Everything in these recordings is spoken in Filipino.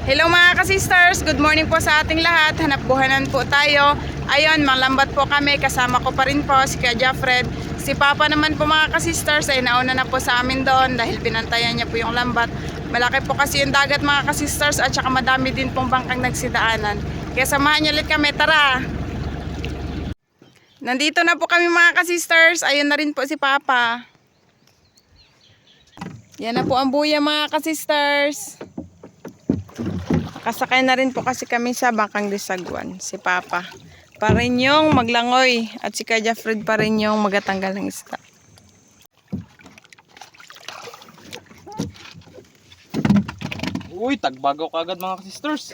Hello mga ka-sisters, good morning po sa ating lahat. Hanap buhanan po tayo. Ayun, malambat po kami. Kasama ko pa rin po si Kuya Jeffred. Si Papa naman po mga ka-sisters ay nauna na po sa amin doon dahil binantayan niya po yung lambat. Malaki po kasi yung dagat mga ka-sisters at saka madami din pong bangkang nagsidaanan. Kaya samahan niyo ulit kami, tara! Nandito na po kami mga ka-sisters. Ayun na rin po si Papa. Yan na po ang buya mga ka-sisters. Kasakay na rin po kasi kami sa bangkang Disagwan. Si Papa pa rin yung maglangoy at si Kuya Jeffred pa rin yung magatanggal ng isda. Uy, tagbagaw ka agad mga sisters.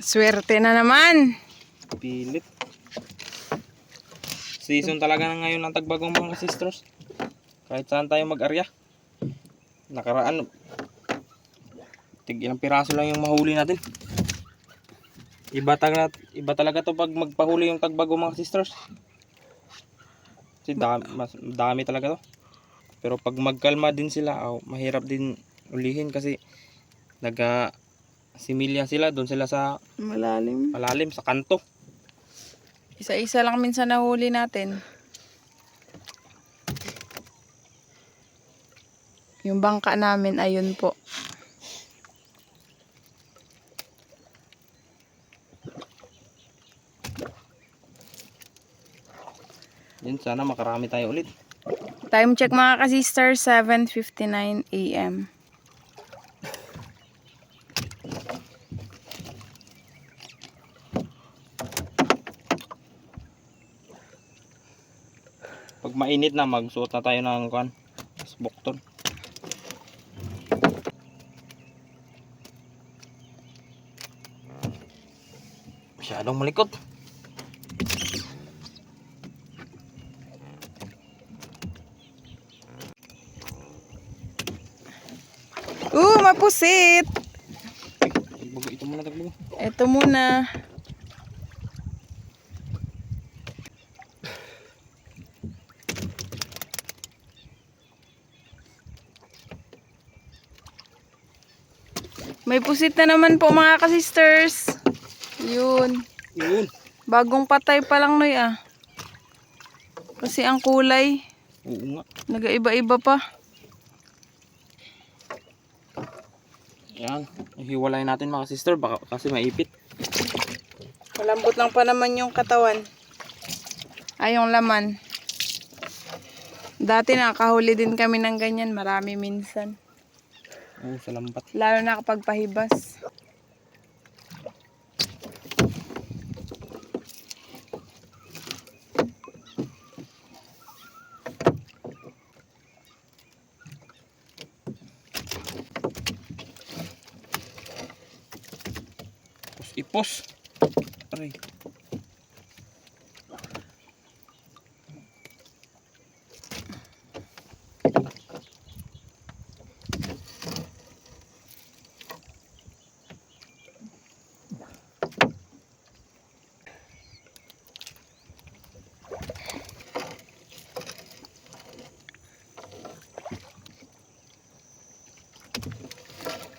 Swerte na naman. Pilit. Season talaga na ngayon ng tagbagaw mga sisters. Kahit saan tayo mag-arya. Nakaraan, ilang piraso lang yung mahuli natin. Iba talaga to pag magpahuli yung tagbagaw mga sisters. Kasi dami talaga to. Pero pag magkalma din sila, mahirap din ulihin kasi similya sila, doon sila sa malalim sa kanto. Isa-isa lang minsan nahuli natin. Yung bangka namin, ayun po. Yan, sana makarami tayo ulit. Time check mga ka-sister, 7:59 AM. Pag mainit na, magsuot na tayo ng bukton. Masyadong malikot. Mapusit! Ito muna, tagbago. Ito muna. May pusit na naman po mga ka-sisters. Yun. Bagong patay pa lang noy ah. Kasi ang kulay. Oo nga. Nagaiba-iba pa. Yan. Hiwalay natin mga sister baka kasi maipit. Malambot lang pa naman yung katawan. Ay, yung laman. Dati nakahuli din kami ng ganyan. Marami minsan. Oo, sa lambat. Lalo na kapag pahibas. Ipos. Aray.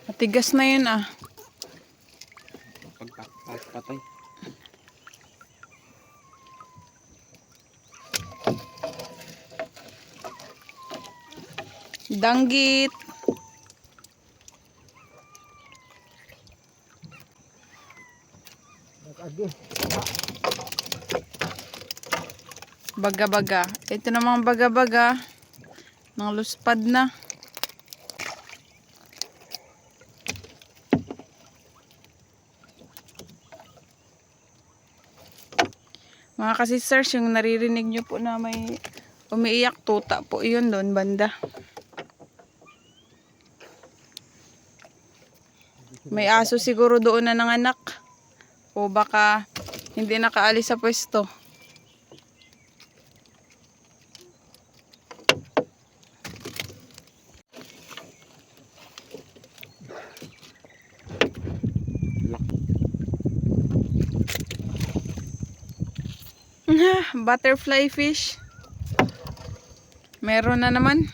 Matigas na yun ah. Patay. Danggit. Baga-baga. Ito namang baga-baga. Nang luspad na. Mga ka-sisters, yung naririnig nyo po na may umiiyak, tuta po yun doon banda. May aso siguro doon na nanganak. O baka hindi nakaalis sa pwesto. Butterfly fish. Meron na naman.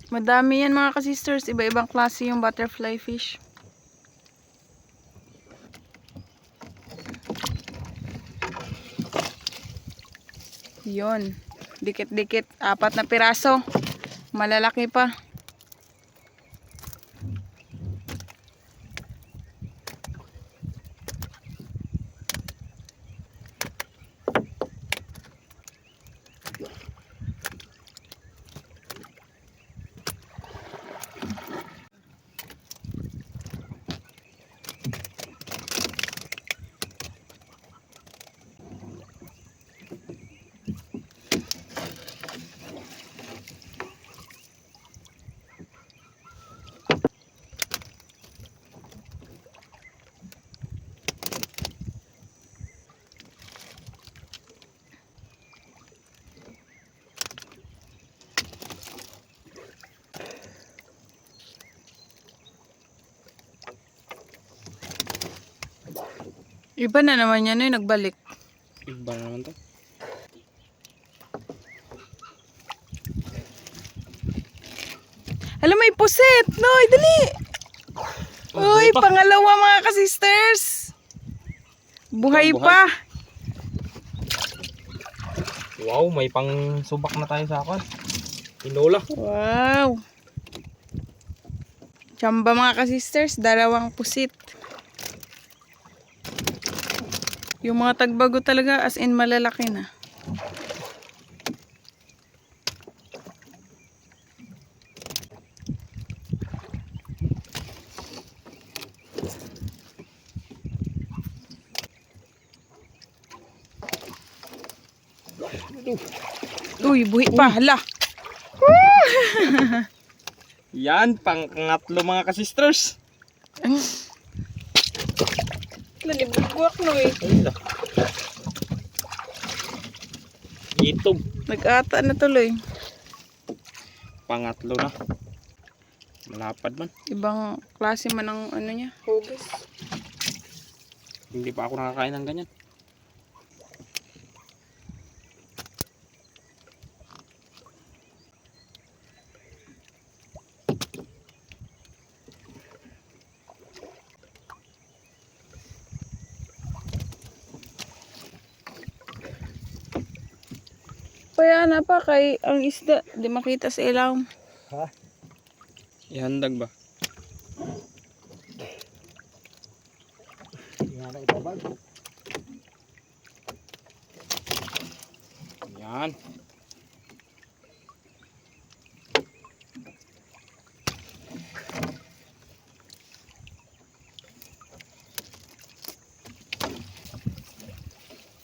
Madami yan mga ka-sisters. Iba-ibang klase yung butterfly fish. Yun. Dikit-dikit. 4 na piraso. Malalaki pa. Iba na naman yan eh, nagbalik. Iba na naman to. Alam, may puset! Noy, dali! Oh, Uy, buhay pa. pangalawa mga ka-sisters! Buhay Buhay. pa! Wow, may pang subak na tayo sa akin. Tinola. Wow! Tsamba mga ka-sisters, 2 pusit. Yung mga tagbago talaga, as in malalaki na. Uy, buhi pa, hala! Yan, pang-ngatlo mga ka-sisters. Lanibugwak no eh. Ayun. Itog. Nag-ata na tuloy. Pangatlo na. Malapad man. Ibang klase man ang ano niya, hugas. Hindi pa ako nakakain ng ganyan. Kaya na pa kay ang isda, di makita sa ilaw. Ha? Ihandag ba? Yan na itabag. Yan.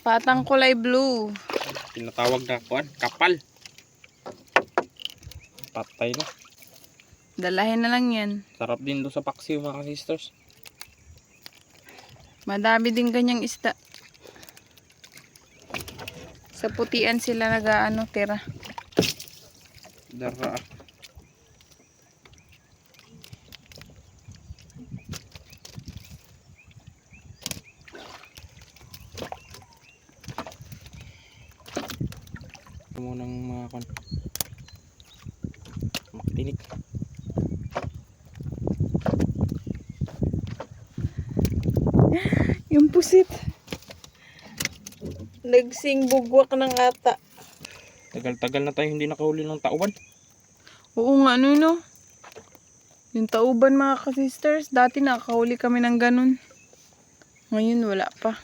Patang kulay blue. Tinatawag na kuan, kapal. Patay na. Dalahin na lang yan. Sarap din do sa paksiw mga sisters. Madami din ganyang isda. Sa putian sila nag-ano, tira. Dara. Muna ng mga kon. Makatinik. Yung pusit. Nagsing bugwak ng ata. Tagal-tagal na tayo hindi nakahuli ng tauban. Oo nga, ano no? Yung tauban mga ka-sisters, dati nakahuli kami ng ganun. Ngayon wala pa.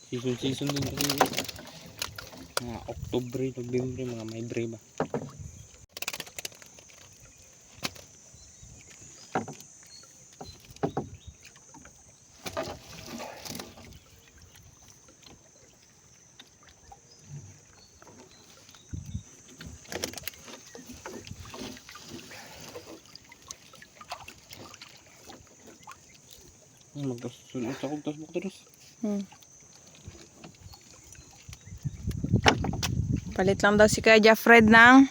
Season din kasi. Mga Oktubre, Nobyembre, mga may ba? Magkasunod ako, tas terus. Palit lang daw si Kuya Jafred ng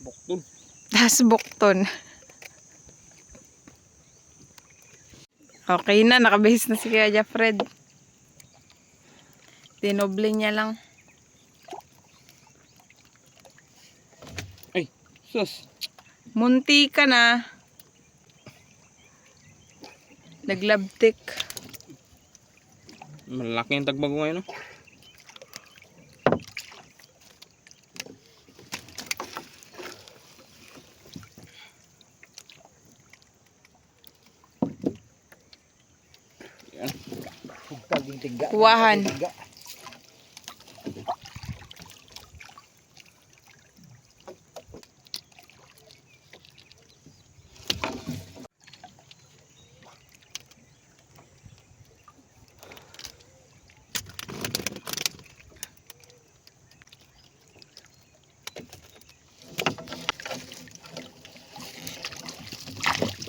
Bukton. Dasbukton. Okay na, nakabihis na si Kuya Jafred. Dinoble niya lang. Sus. Munti ka na. Naglabtik. Malaki yung tagbago ngayon, no? Yan. Kuwahan.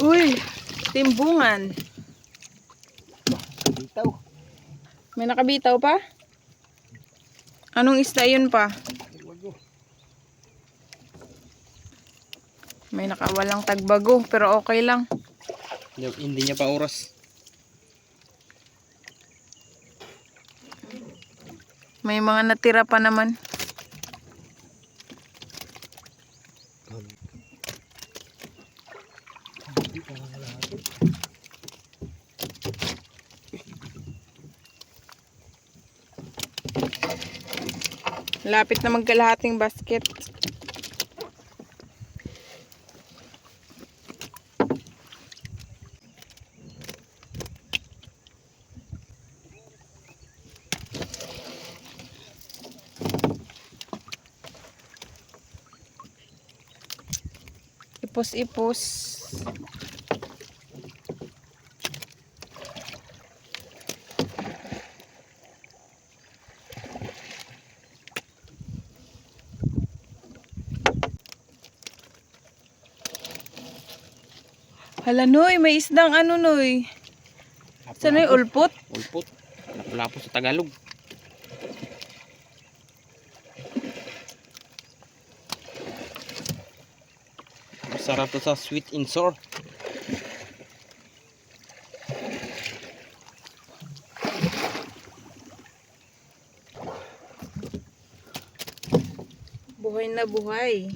Uy, timbungan. Bitaw. May nakabitaw pa? Anong isda yun pa? May nakawalang tagbago pero okay lang. Hindi niya pa oras. May mga natira pa naman. Lapit na magkalahating basket. Ipos-ipos. Hala, Noy, may isdang ano, Noy. Saan yung ulpot? Ulpot. Lapu-lapu sa Tagalog. Masarap to sa sweet and sour. Buhay na buhay.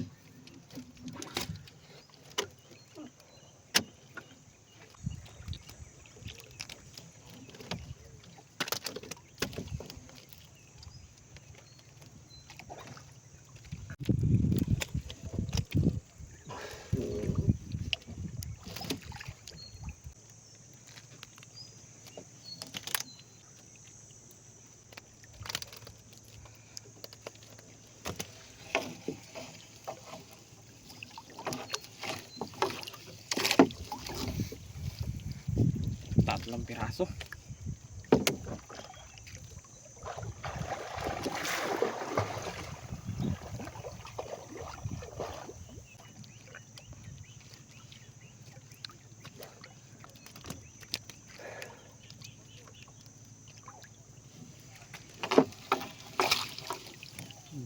Tatlong piraso.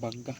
Baga.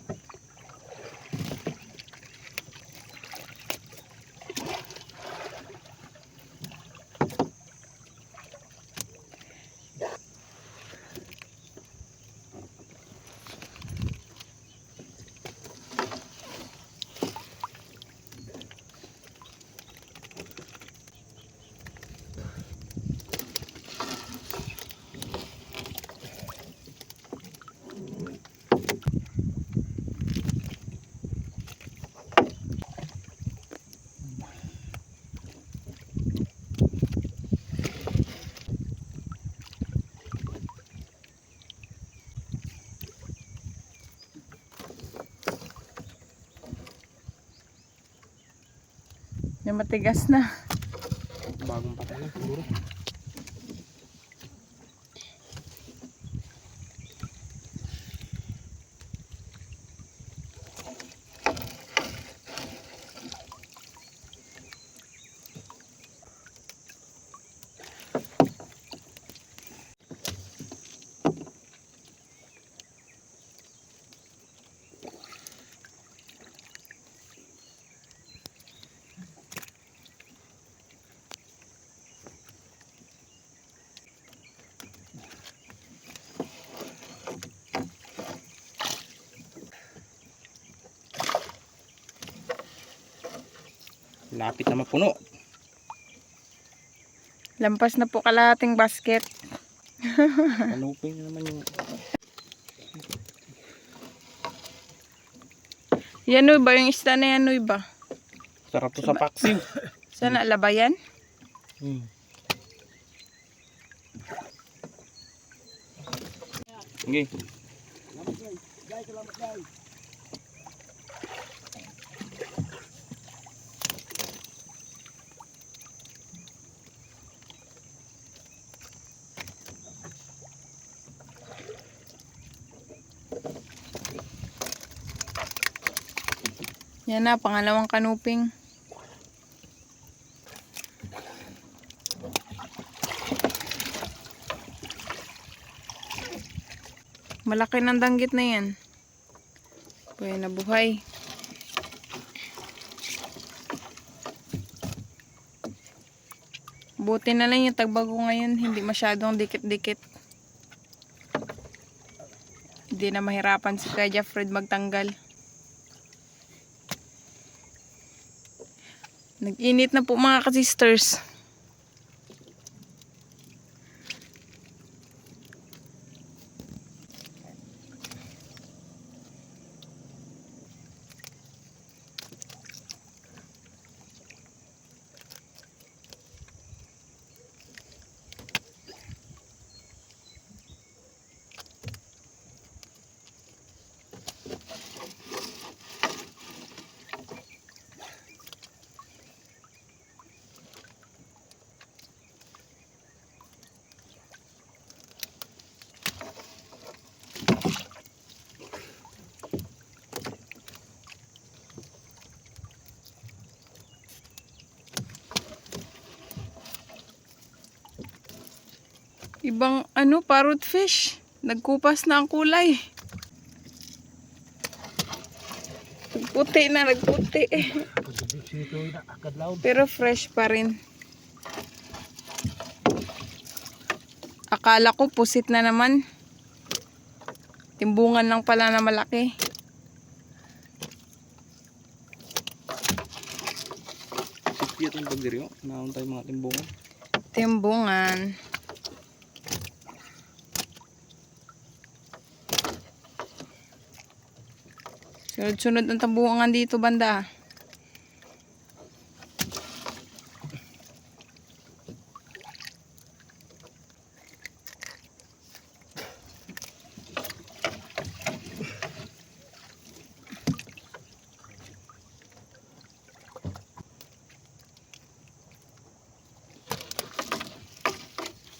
Yung matigas na. Bagong patay lang siguro. Lapit na mapuno. Lampas na po kalahating basket. Kanuping na naman yung... Yan Noy ba? Yung isda na yan Noy ba? Sarap to sa paksiw. Sana labayan? Hmm. Okay. Yan na, pangalawang kanuping. Malaki ng danggit na yan. Buhay na buhay. Buti na lang yung tagbago ngayon, hindi masyadong dikit-dikit. Hindi na mahirapan si Kuya Fred magtanggal. Nag-init na po mga ka-sisters. Ibang parrot fish. Nagkupas na ang kulay. Nagputi na, nagputi. Pero fresh pa rin. Akala ko pusit na naman. Timbungan lang pala na malaki. Sipi itong pagdiryo. Naon tayo mga timbungan. Timbungan. Sunod-sunod ang tambungan dito banda.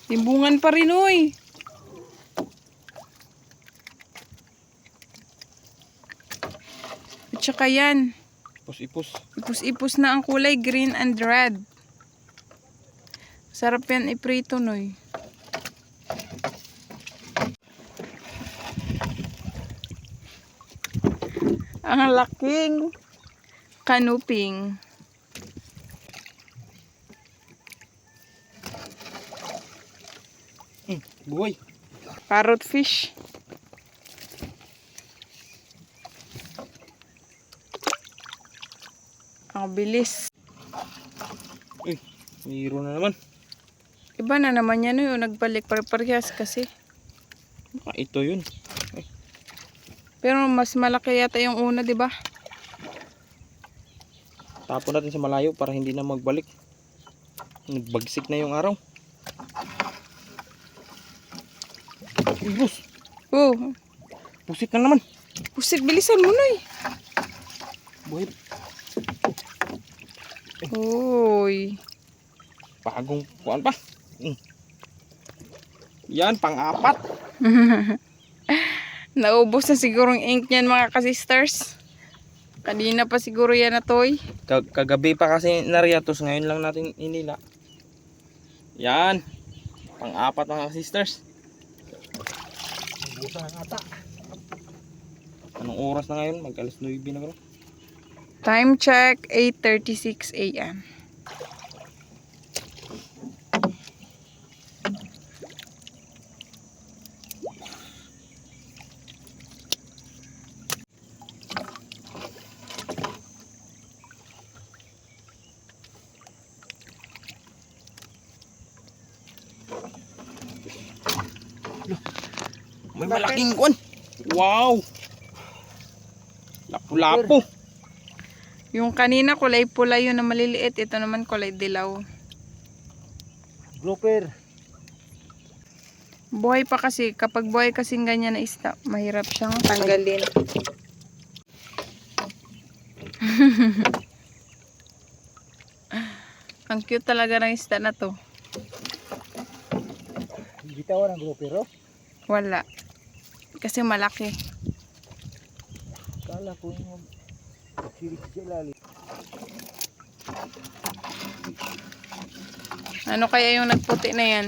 Timbungan pa rin oy. At saka yan. Ipos-ipos. Ipus-ipus na ang kulay, green and red. Sarap yan iprito noy. Ang laking kanuping. Buhay. Parrot fish. Ang bilis. Uy, mayroon na naman. Iba na naman yan yung nagbalik parehas kasi. Baka ito yun. Ay, Pero mas malaki yata yung una, di ba? tapon natin sa malayo para hindi na magbalik. Nagbagsik na yung araw. Uy, boss. Oh, Pusit na naman. pusit, bilisan mo noy. Buhay. Uy. Bagong kuan pa. Yan, pang-apat. Naubos na siguro yung ink niyan mga kasisters. Kanina pa siguro yan na toy. Kagabi pa kasi nariatos. Ngayon lang natin inila. Yan. Pang-apat mga sisters. Anong oras na ngayon? Mag-alas 9 na bro. Time check, 8:36 AM. May malaking kwan. Wow. Lapu-lapu. Yung kanina kulay pula yun na maliliit. Ito naman kulay dilaw. Grouper. Buhay pa kasi. Kapag buhay kasing ganyan na isda, mahirap siyang tanggalin. Ang cute talaga ng isda na to. Bitawan ang grouper, oh. Wala. Kasi malaki. Kala ko yung sirik sa ilalim. Ano kaya yung nagputi na yan?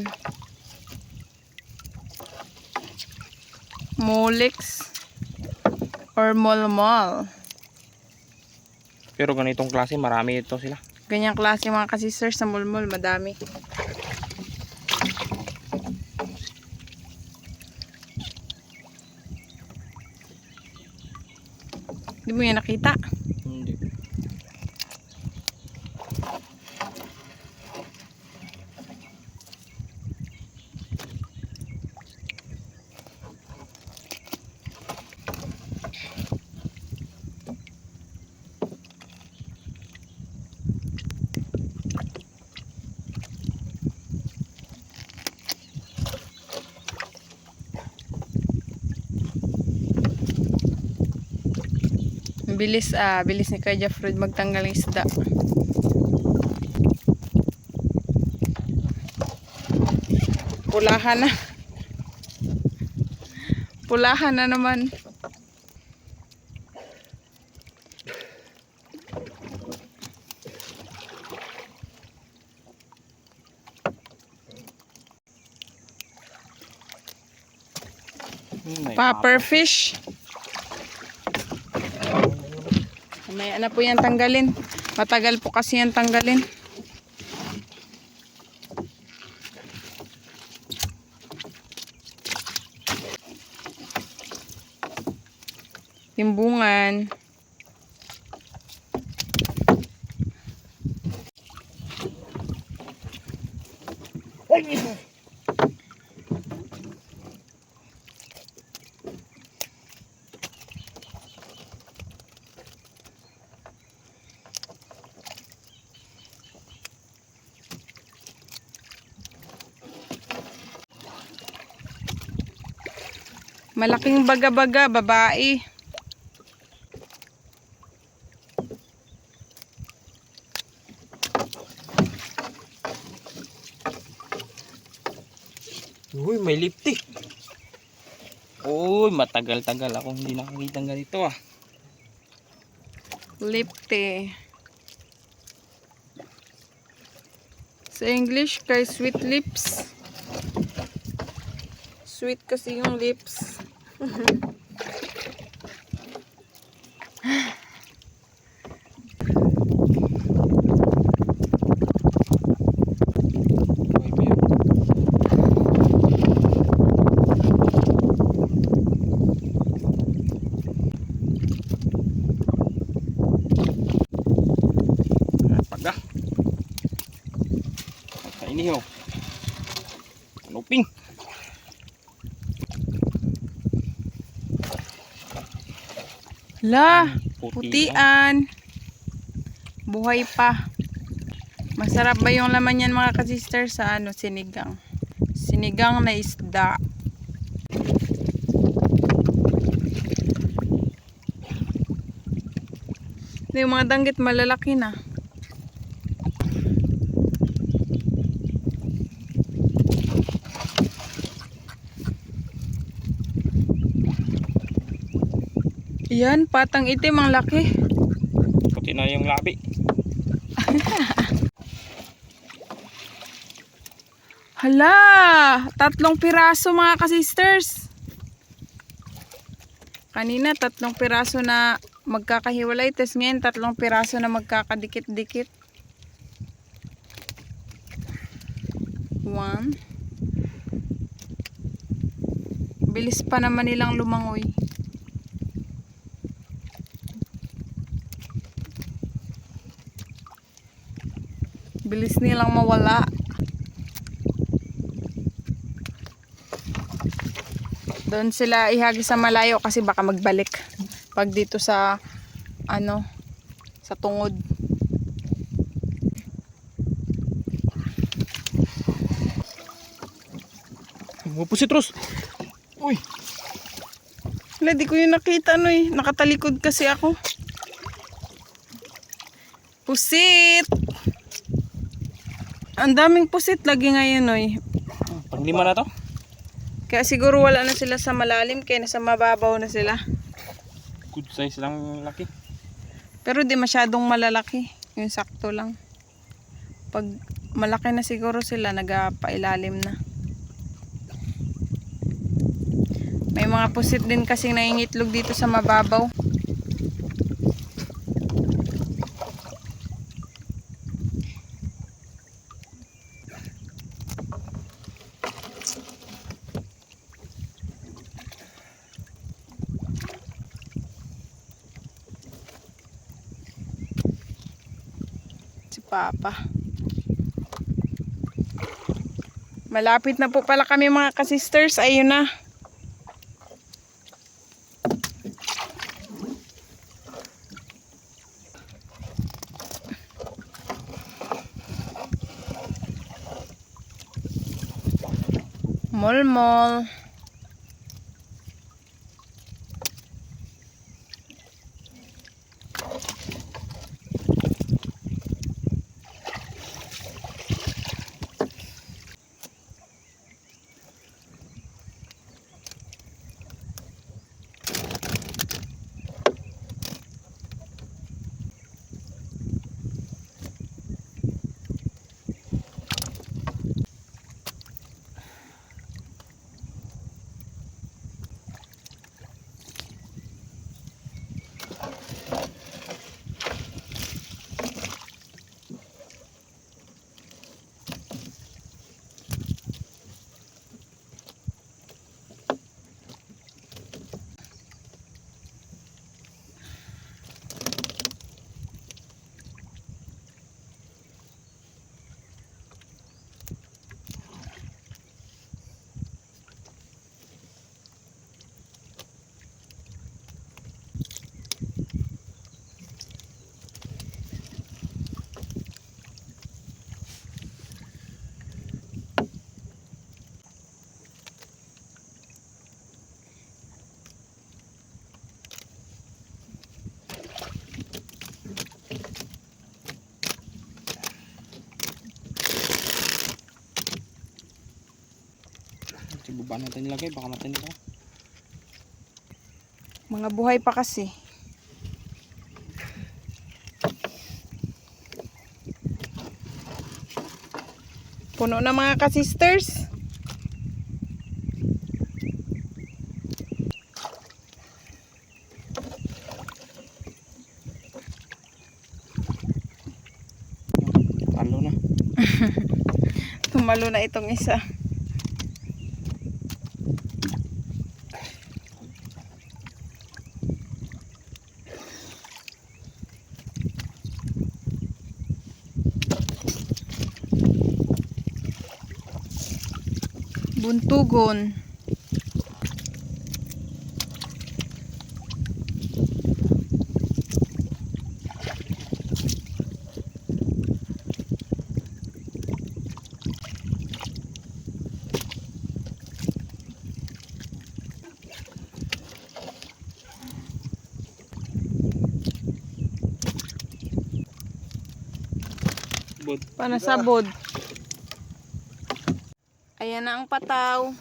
Molix or molmol. Pero ganitong klase, marami ito sila. Ganyang klase mga kasisters sa mulmul, madami. Di mo yan nakita? Hindi. Bilis ni Kuya Jeffred magtanggal ng isda. Pulahan na. Pulahan na naman. Popper fish. May ano po yan tanggalin. Matagal po kasi yan tanggalin. Timbungan. Malaking baga-baga, babae. Uy, may lipti. Uy, matagal-tagal akong hindi nakakita ng ganito ah. Lipte. Sa English kay sweet lips. Sweet kasi yung lips. Uy, meron. Paga. Kainihaw. Luping. La, Puti. putian. Buhay pa. Masarap ba yung laman yan mga ka-sister sa ano, sinigang? Sinigang na isda. Yung mga danggit malalaki na. Yan, patang itim ang laki. Puti na yung labi. Hala! 3 piraso mga ka-sisters. Kanina 3 piraso na magkakahiwalay. Tapos ngayon 3 piraso na magkakadikit-dikit. 1. Bilis pa naman nilang lumangoy. Bilis nilang mawala. Doon sila ihagi sa malayo kasi baka magbalik. Pag dito sa sa tungod. Mupusit, Ros. Uy. Wala, di ko yung nakita nakatalikod kasi ako. Pusit! Ang daming pusit lagi ngayon Panglima na to. Kaya siguro wala na sila sa malalim, kaya nasa mababaw na sila. Good size lang laki. Pero di masyadong malalaki. Yung sakto lang. Pag malaki na siguro sila, nagpailalim na. May mga pusit din kasing nangingitlog dito sa mababaw. Si Papa. Malapit na po pala kami mga ka-sisters. Ayun na. Mol. Baba natin nilagay, baka matayin ito. Mga buhay pa kasi. Puno na mga ka-sisters. Talo na. Tumalo na itong isa. Buntugon. Panasabod. Ayan na ang pataw.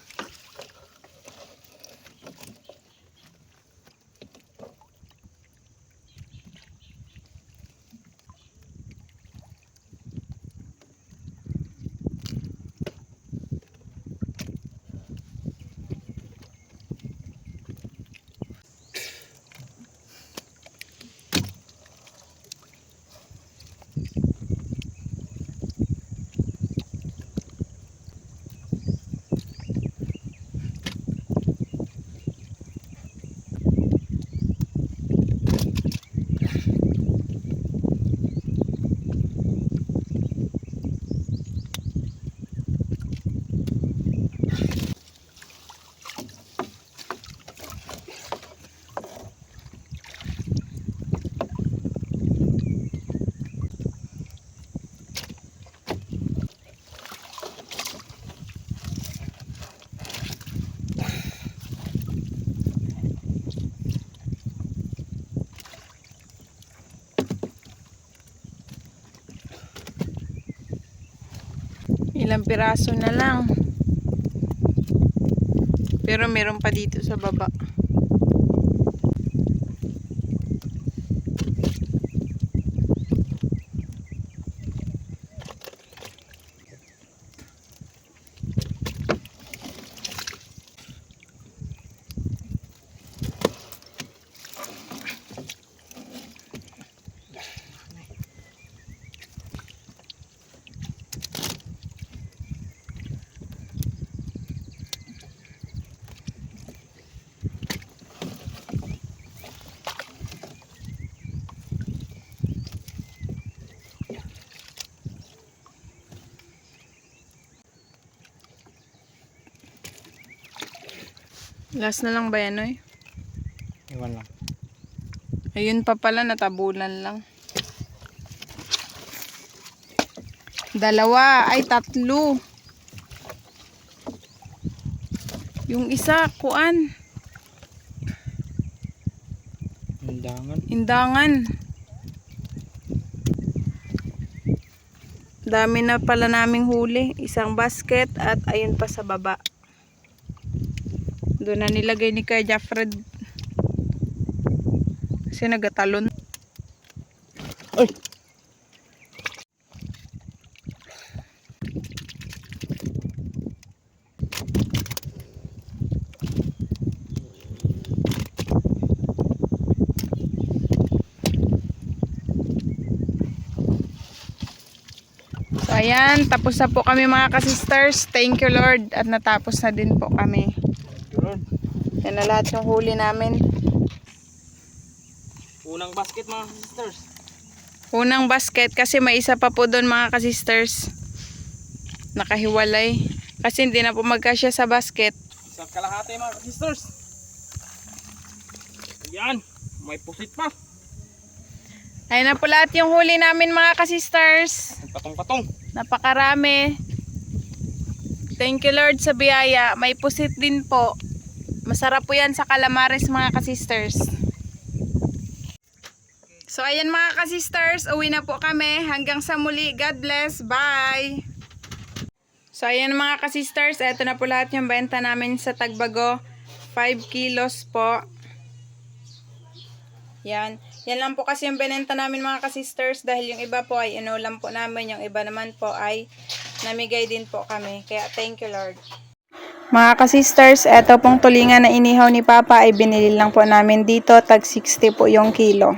Ilang piraso na lang. Pero meron pa dito sa baba. Last na lang ba yan, oy? Iwan lang. Ayun pa pala, natabulan lang. Dalawa, ay tatlo. Yung isa, kuan. Undangan. Indangan. Dami na pala naming huli. Isang basket at ayun pa sa baba. Doon na nilagay ni Kuya Jafred. Kasi nagatalon. Ay! So ayan, tapos na po kami mga kasisters. Thank you Lord. At natapos na din po kami. Yan na lahat yung huli namin. Unang basket mga sisters. Unang basket kasi may isa pa po doon mga kasisters. Nakahiwalay. Kasi hindi na po magkasya sa basket. Isang kalahati mga sisters. Yan. May pusit pa. Ayun na po lahat yung huli namin mga kasisters. Patong-patong. Napakarami. Thank you Lord sa biyaya. May pusit din po. Masarap po yan sa calamares mga kasisters. So ayan mga kasisters, uwi na po kami. Hanggang sa muli. God bless. Bye! So ayan mga kasisters, eto na po lahat yung benta namin sa Tagbago. 5 kilos po. Yan. Yan lang po kasi yung binenta namin mga kasisters dahil yung iba po ay inulam po namin. Yung iba naman po ay namigay din po kami. Kaya thank you Lord. Mga kasisters, eto pong tulingan na inihaw ni Papa ay binili lang po namin dito. Tag 60 po yung kilo.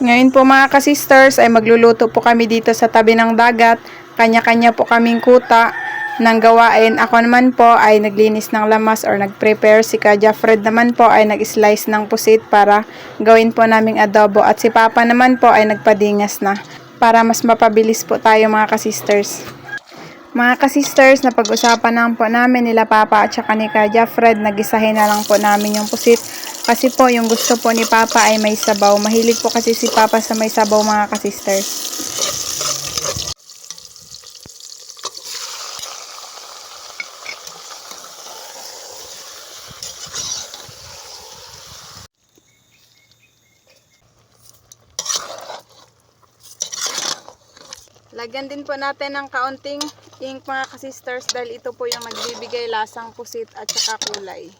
Ngayon po mga kasisters ay magluluto po kami dito sa tabi ng dagat. Kanya-kanya po kaming kuta ng gawain. Ako naman po ay naglinis ng lamas or nag-prepare. Si Kuya Fred naman po ay nag-slice ng pusit para gawin po naming adobo. At si Papa naman po ay nagpadingas na para mas mapabilis po tayo mga kasisters. Mga kasisters, napag-usapan lang po namin nila Papa at saka ni Kuya Fred. Nagisahin na lang po namin yung pusit. Kasi po yung gusto po ni Papa ay may sabaw. Mahilig po kasi si Papa sa may sabaw mga kasisters. Lagyan din po natin ng kaunting ink mga kasisters dahil ito po yung nagbibigay lasang pusit at saka kulay.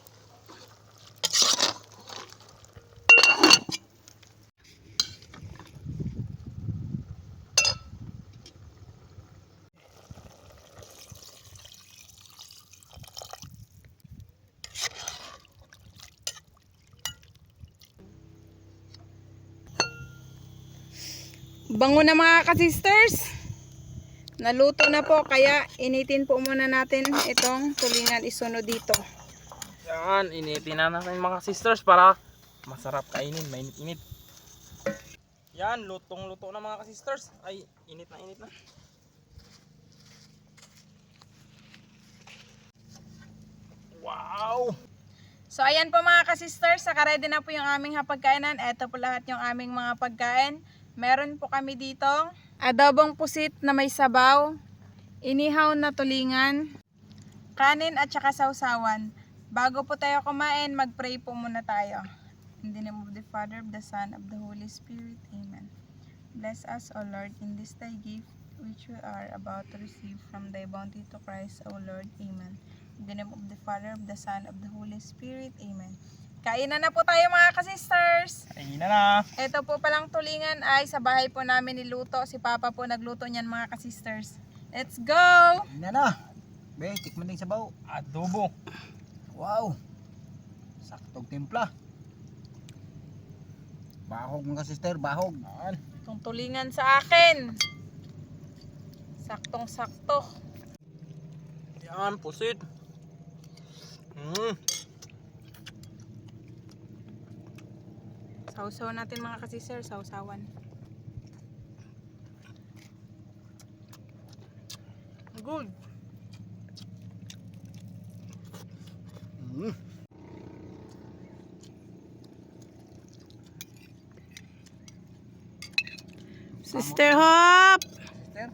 Bango na mga kasisters! Naluto na po, kaya initin po muna natin itong tulingan isunod dito. Yan, initin na natin mga sisters para masarap kainin, mainit-init. Yan, lutong-luto na mga sisters. Ay, init na, init na. Wow! So ayan po mga kasisters, saka-ready na po yung aming hapagkainan. Ito po lahat yung aming mga pagkain. Meron po kami dito adobong pusit na may sabaw, inihaw na tulingan, kanin at saka sausawan. Bago po tayo kumain, mag-pray po muna tayo. In the name of the Father, of the Son, of the Holy Spirit. Amen. Bless us, O Lord, in this thy gift. which we are about to receive from thy bounty to Christ, O Lord. Amen. In the name of the Father, of the Son, of the Holy Spirit. Amen. Kainan na po tayo mga kasisters. Ayun na. Ito po palang tulingan ay sa bahay po namin niluto. Si Papa po nagluto niyan mga kasisters. Let's go! Ina na. Be, tikman din sa baw. Adobo. Wow. Saktong timpla. Bahog mga sister, bahog. Itong tulingan sa akin. Saktong-sakto. Yan, pusit. Sausaw natin mga kasisters, sausawan. Good. Sister Hop! Sister?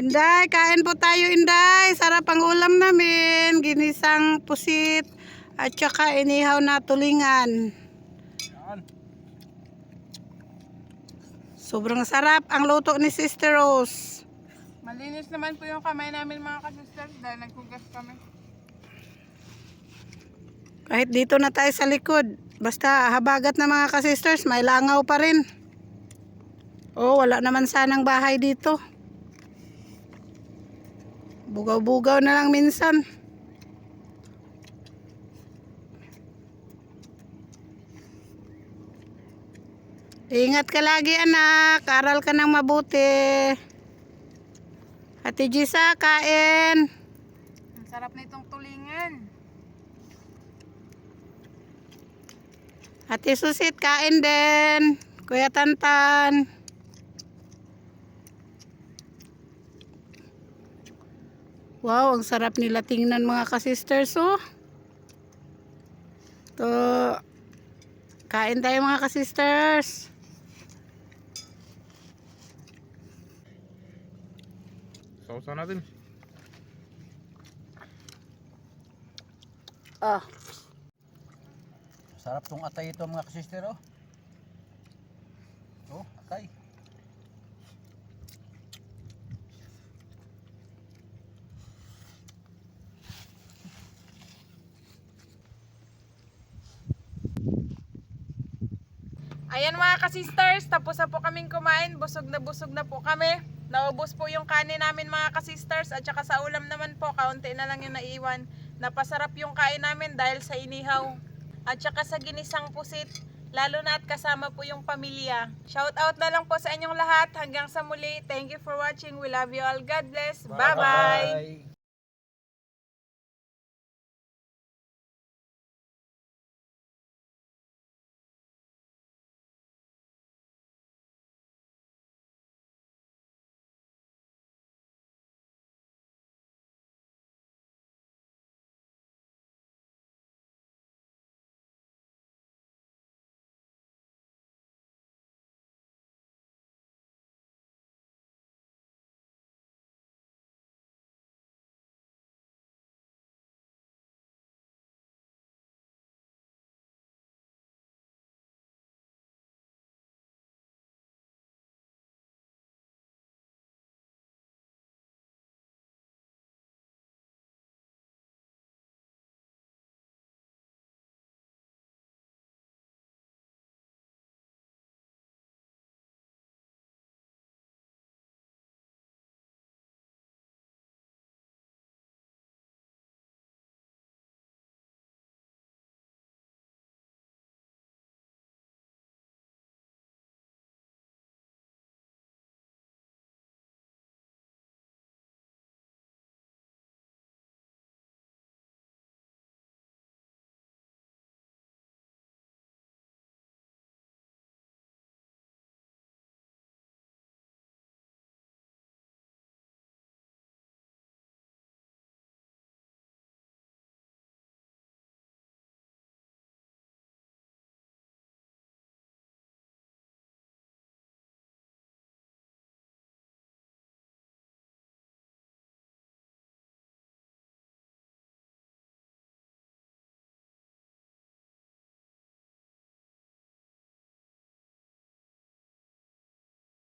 Inday, kain po tayo Inday. Sarap ang ulam namin. Ginisang pusit at saka inihaw na tulingan. Yan. Sobrang sarap ang luto ni Sister Rose. Malinis naman po yung kamay namin mga kasisters dahil naghugas kami. Kahit dito na tayo sa likod, basta habagat na mga kasisters, may langaw pa rin. Oh, wala naman sanang bahay dito. Bugaw-bugaw na lang minsan. Ingat ka lagi anak, aral ka ng mabuti. Ate Gisa, kain. Ang sarap na itong tulingan. Ate Susit, kain din. Kuya Tantan. Wow, ang sarap nila tingnan mga kasisters, oh. To, kain tayo mga kasisters. Sausaw natin. Ah, Sarap tong atay ito mga sister, oh. Oh, atay. ayan mga kasisters, tapos na po kaming kumain. Busog na po kami. Naubos po yung kanin namin mga kasisters. At saka sa ulam naman po, kaunti na lang yung naiwan. Napasarap yung kain namin dahil sa inihaw. At saka sa ginisang pusit. Lalo na at kasama po yung pamilya. Shout out na lang po sa inyong lahat. Hanggang sa muli. Thank you for watching. We love you all. God bless. Bye-bye. Bye.